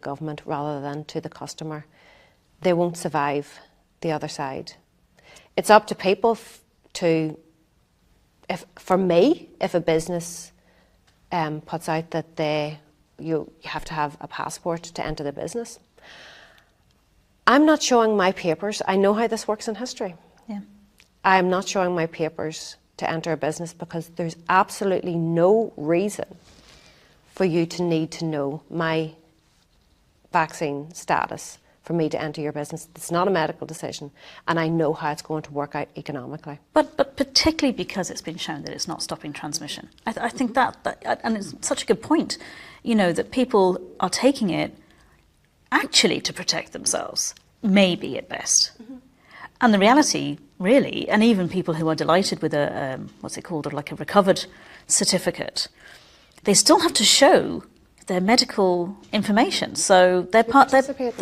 government rather than to the customer, they won't survive the other side. It's up to people to, for me, if a business puts out that you have to have a passport to enter the business, I'm not showing my papers. I know how this works in history. Yeah. I'm not showing my papers to enter a business because there's absolutely no reason for you to need to know my vaccine status for me to enter your business. It's not a medical decision, and I know how it's going to work out economically. But particularly because it's been shown that it's not stopping transmission. I think that, and it's such a good point, you know, that people are taking it actually to protect themselves, maybe at best. Mm-hmm. And the reality, really, and even people who are delighted with a, what's it called, like a recovered certificate, they still have to show their medical information. So they're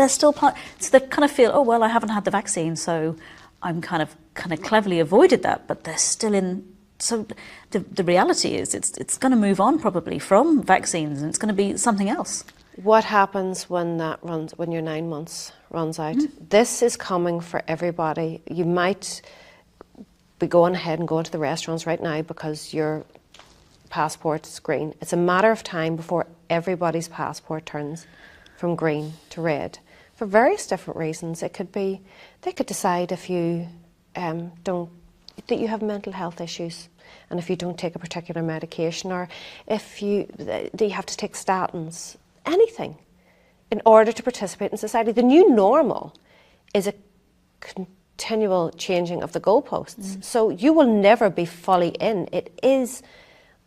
still part, so they kind of feel, oh, well, I haven't had the vaccine, so I'm kind of cleverly avoided that, but they're still in. So the reality is it's going to move on probably from vaccines, and it's going to be something else. What happens when your 9 months runs out? This is coming for everybody. You might be going ahead and going to the restaurants right now because your passport is green. It's a matter of time before everybody's passport turns from green to red for various different reasons. It could be they could decide if you that you have mental health issues, and if you don't take a particular medication, or if that you have to take statins. Anything in order to participate in society. The new normal is a continual changing of the goalposts. So you will never be fully in. It is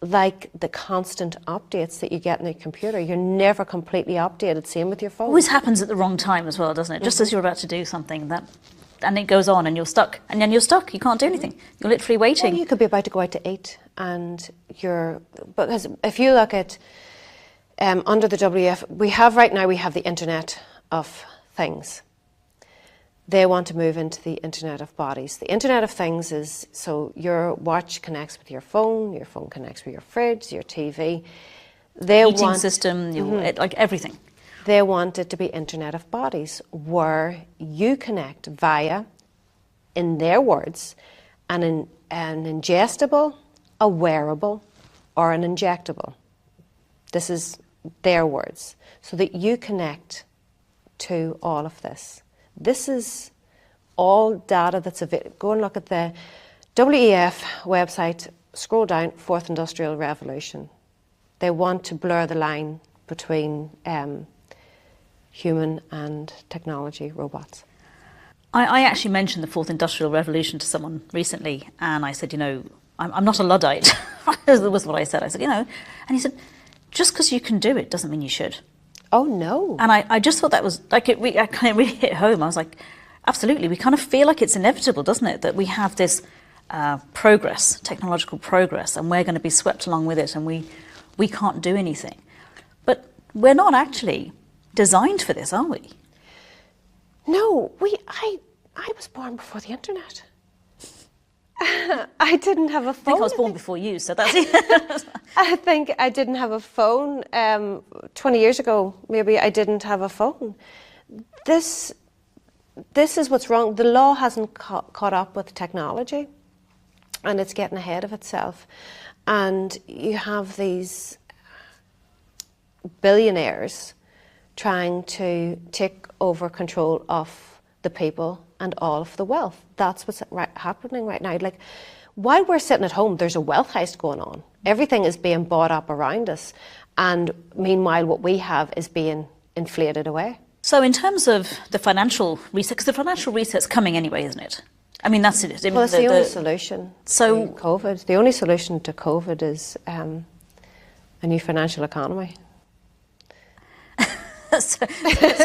like the constant updates that you get in the computer. You're never completely updated. Same with your phone. Always happens at the wrong time as well, doesn't it? Just as you're about to do something, and it goes on, and you're stuck. And then you're stuck. You can't do anything. You're literally waiting. Well, you could be about to go out to eat, and because if you look at under the WF, we have the Internet of Things. They want to move into the Internet of Bodies. The Internet of Things is, so your watch connects with your phone connects with your fridge, your TV. Heating system, like everything. They want it to be Internet of Bodies, where you connect via, in their words, an ingestible, a wearable, or an injectable. This is their words, so that you connect to all of this. This is all data that's available. Go and look at the WEF website, scroll down, Fourth Industrial Revolution. They want to blur the line between human and technology, robots. I actually mentioned the Fourth Industrial Revolution to someone recently, and I said, you know, I'm not a Luddite. That was what I said. I said, you know, and he said, just because you can do it doesn't mean you should. Oh, no. And I just thought that was, I kind of really hit home. I was like, absolutely. We kind of feel like it's inevitable, doesn't it? That we have this progress, technological progress, and we're going to be swept along with it, and we can't do anything. But we're not actually designed for this, are we? No, I was born before the internet. I didn't have a phone. I think I was born before you, so that's it. I think I didn't have a phone. 20 years ago, maybe I didn't have a phone. This is what's wrong. The law hasn't caught up with technology, and it's getting ahead of itself. And you have these billionaires trying to take over control of the people and all of the wealth. That's what's happening right now. Like, while we're sitting at home, there's a wealth heist going on. Everything is being bought up around us, and meanwhile what we have is being inflated away. So in terms of the financial reset, because the financial reset's coming anyway, isn't it? I mean, that's it. Well, it's the only solution to COVID. The only solution to COVID is a new financial economy. So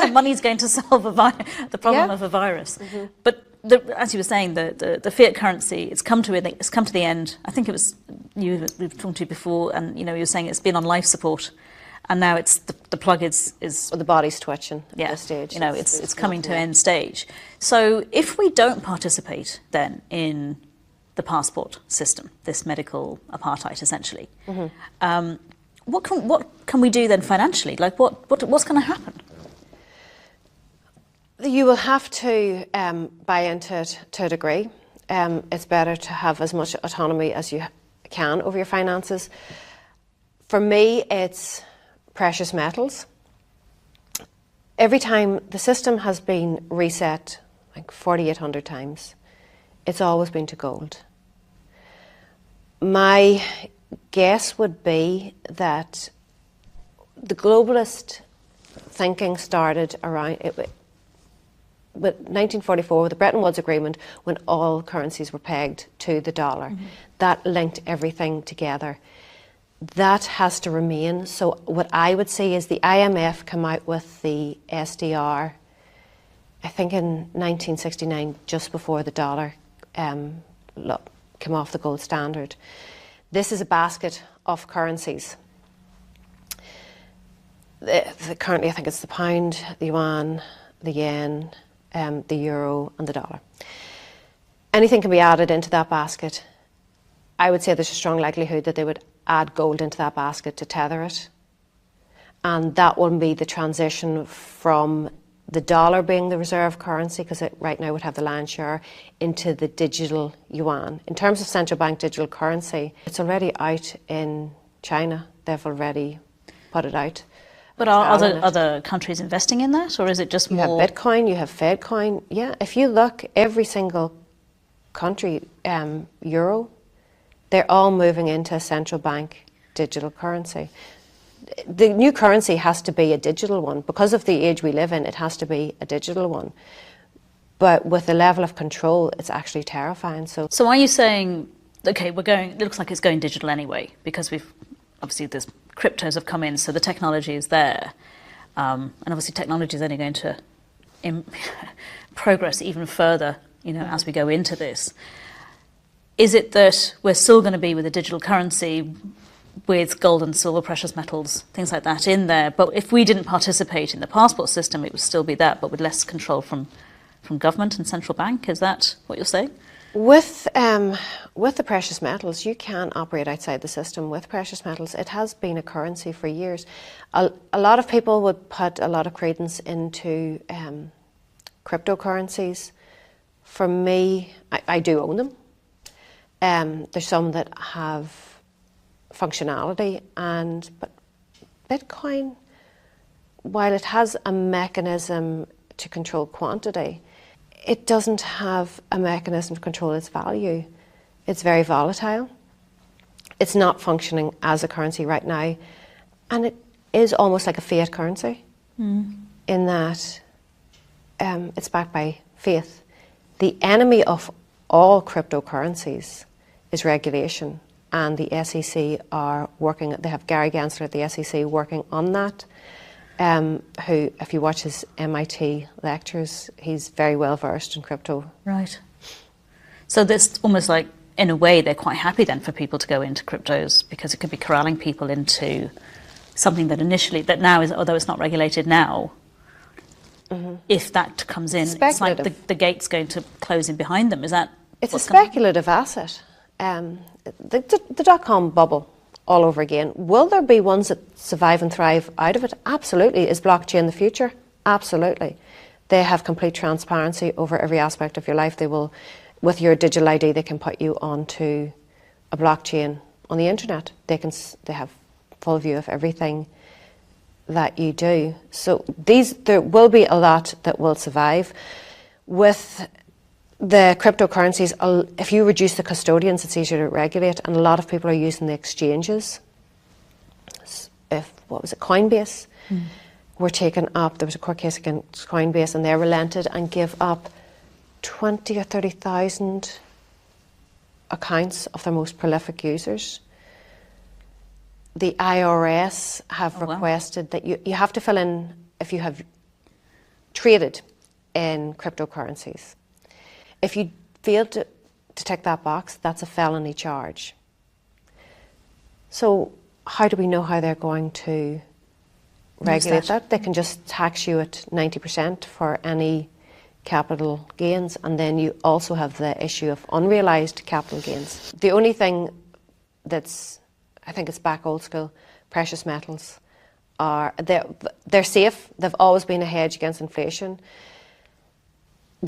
money's going to solve the problem of a virus. Mm-hmm. But as you were saying, the fiat currency, it's come to the end. I think it was we've talked to you before, and you were saying it's been on life support, and now it's the plug is well, the body's twitching at this stage. It's coming to end stage. So if we don't participate then in the passport system, this medical apartheid essentially. Mm-hmm. What can we do then financially? Like what's going to happen? You will have to buy into it to a degree. It's better to have as much autonomy as you can over your finances. For me, it's precious metals. Every time the system has been reset, like 4,800 times, it's always been to gold. My guess would be that the globalist thinking started around with 1944, with the Bretton Woods Agreement, when all currencies were pegged to the dollar. Mm-hmm. That linked everything together. That has to remain. So what I would say is the IMF came out with the SDR, I think in 1969, just before the dollar came off the gold standard. This is a basket of currencies. Currently, I think it's the pound, the yuan, the yen, the euro and the dollar. Anything can be added into that basket. I would say there's a strong likelihood that they would add gold into that basket to tether it. And that will be the transition from the dollar being the reserve currency, because it right now would have the lion's share, into the digital yuan. In terms of central bank digital currency, it's already out in China. They've already put it out. But are other countries investing in that, or is it just more? You have Bitcoin, you have Fedcoin. Yeah, if you look, every single country, euro, they're all moving into a central bank digital currency. The new currency has to be a digital one. Because of the age we live in, it has to be a digital one. But with the level of control, it's actually terrifying. So are you saying, okay, it looks like it's going digital anyway, because obviously there's cryptos have come in, so the technology is there. And obviously technology is only going to progress even further, as we go into this. Is it that we're still going to be with a digital currency with gold and silver, precious metals, things like that in there? But if we didn't participate in the passport system, it would still be that, but with less control from government and central bank? Is that what you're saying? With the precious metals, you can operate outside the system with precious metals. It has been a currency for years. A lot of people would put a lot of credence into cryptocurrencies. For me, I do own them. There's some that have functionality, but Bitcoin, while it has a mechanism to control quantity, it doesn't have a mechanism to control its value. It's very volatile. It's not functioning as a currency right now. And it is almost like a fiat currency in that it's backed by faith. The enemy of all cryptocurrencies is regulation. And the SEC are working, they have Gary Gensler at the SEC working on that. Who, if you watch his MIT lectures, he's very well versed in crypto. Right. So that's almost like, in a way, they're quite happy then for people to go into cryptos, because it could be corralling people into something that now is, although it's not regulated now, if that comes in, it's like the gate's going to close in behind them. Is that? It's a speculative asset. The dot-com bubble all over again. Will there be ones that survive and thrive out of it? Absolutely. Is blockchain the future? Absolutely. They have complete transparency over every aspect of your life. They will, with your digital ID, they can put you onto a blockchain on the internet. They have full view of everything that you do. So there will be a lot that will survive. With the cryptocurrencies, if you reduce the custodians, it's easier to regulate, and a lot of people are using the exchanges. Coinbase were taken up. There was a court case against Coinbase, and they relented and gave up 20 or 30,000 accounts of their most prolific users. The IRS have requested that you have to fill in if you have traded in cryptocurrencies. If you fail to tick that box, that's a felony charge. So how do we know how they're going to regulate that? They can just tax you at 90% for any capital gains, and then you also have the issue of unrealised capital gains. The only thing I think it's back old school, precious metals they're safe. They've always been a hedge against inflation.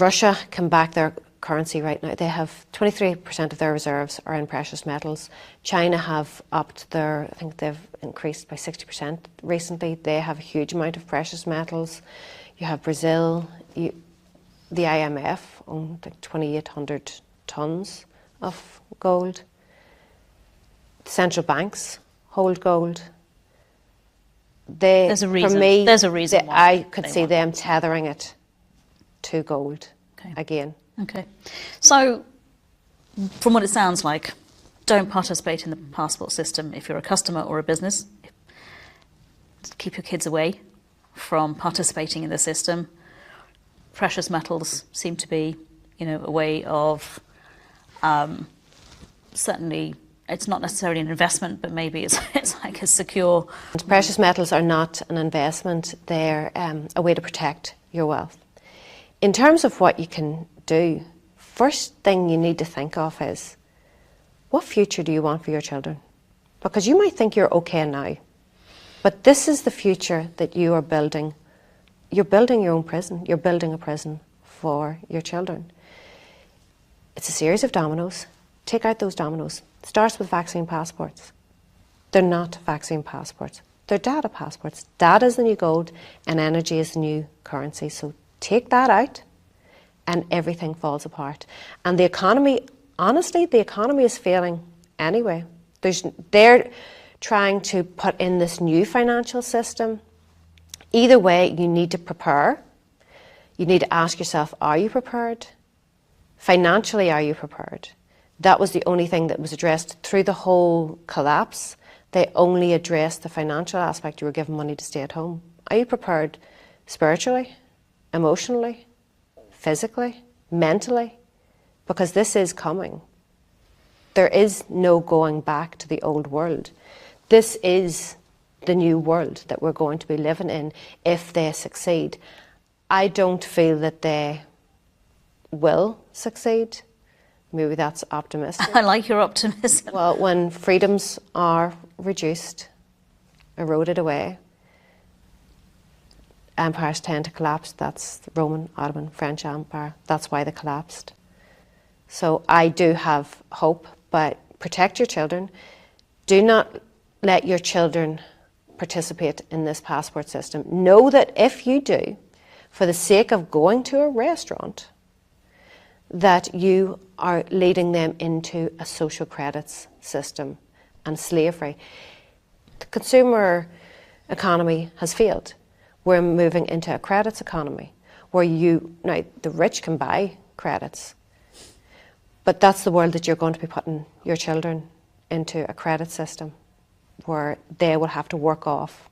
Russia can back their currency right now. They have 23% of their reserves are in precious metals. China have upped I think they've increased by 60% recently. They have a huge amount of precious metals. You have Brazil, the IMF own like 2,800 tons of gold. Central banks hold gold. There's a reason. For me, there's a reason why I could see them tethering it to gold again. Okay. So, from what it sounds like, don't participate in the passport system if you're a customer or a business. Keep your kids away from participating in the system. Precious metals seem to be, a way of certainly. It's not necessarily an investment, but maybe it's like a secure. Precious metals are not an investment. They're a way to protect your wealth. In terms of what you can do, first thing you need to think of is, what future do you want for your children? Because you might think you're okay now, but this is the future that you are building. You're building your own prison. You're building a prison for your children. It's a series of dominoes. Take out those dominoes. Starts with vaccine passports. They're not vaccine passports. They're data passports. Data is the new gold and energy is the new currency. So take that out and everything falls apart. And the economy, honestly, the economy is failing anyway. They're trying to put in this new financial system. Either way, you need to prepare. You need to ask yourself, are you prepared? Financially, are you prepared? That was the only thing that was addressed through the whole collapse. They only addressed the financial aspect. You were given money to stay at home. Are you prepared spiritually, emotionally, physically, mentally? Because this is coming. There is no going back to the old world. This is the new world that we're going to be living in if they succeed. I don't feel that they will succeed. Maybe that's optimistic. I like your optimism. Well, when freedoms are reduced, eroded away, empires tend to collapse. That's the Roman, Ottoman, French Empire. That's why they collapsed. So I do have hope, but protect your children. Do not let your children participate in this passport system. Know that if you do, for the sake of going to a restaurant, that you are leading them into a social credits system and slavery. The consumer economy has failed. We're moving into a credits economy where now the rich can buy credits, but that's the world that you're going to be putting your children into, a credit system where they will have to work off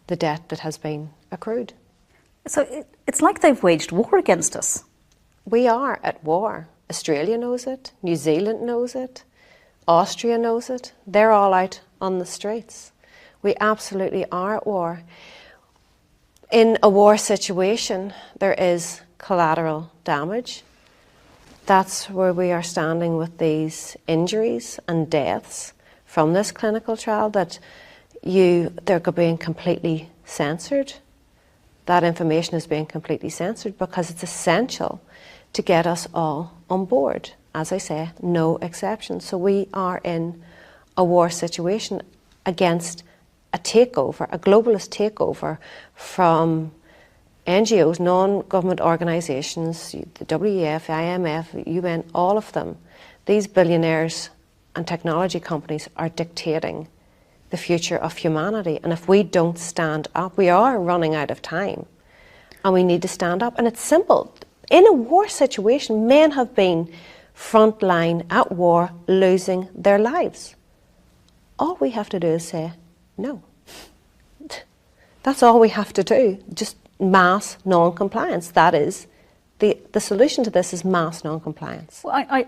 the debt that has been accrued. So it's like they've waged war against us. We are at war. Australia knows it, New Zealand knows it, Austria knows it. They're all out on the streets. We absolutely are at war. In a war situation, there is collateral damage. That's where we are standing with these injuries and deaths from this clinical trial, that they're being completely censored. That information is being completely censored because it's essential to get us all on board. As I say, no exceptions. So we are in a war situation against a takeover, a globalist takeover from NGOs, non-government organisations, the WEF, IMF, UN, all of them. These billionaires and technology companies are dictating the future of humanity. And if we don't stand up, we are running out of time. And we need to stand up. And it's simple. In a war situation, men have been frontline at war, losing their lives. All we have to do is say no. That's all we have to do. Just mass non-compliance. That is the solution to this is mass non-compliance. Well,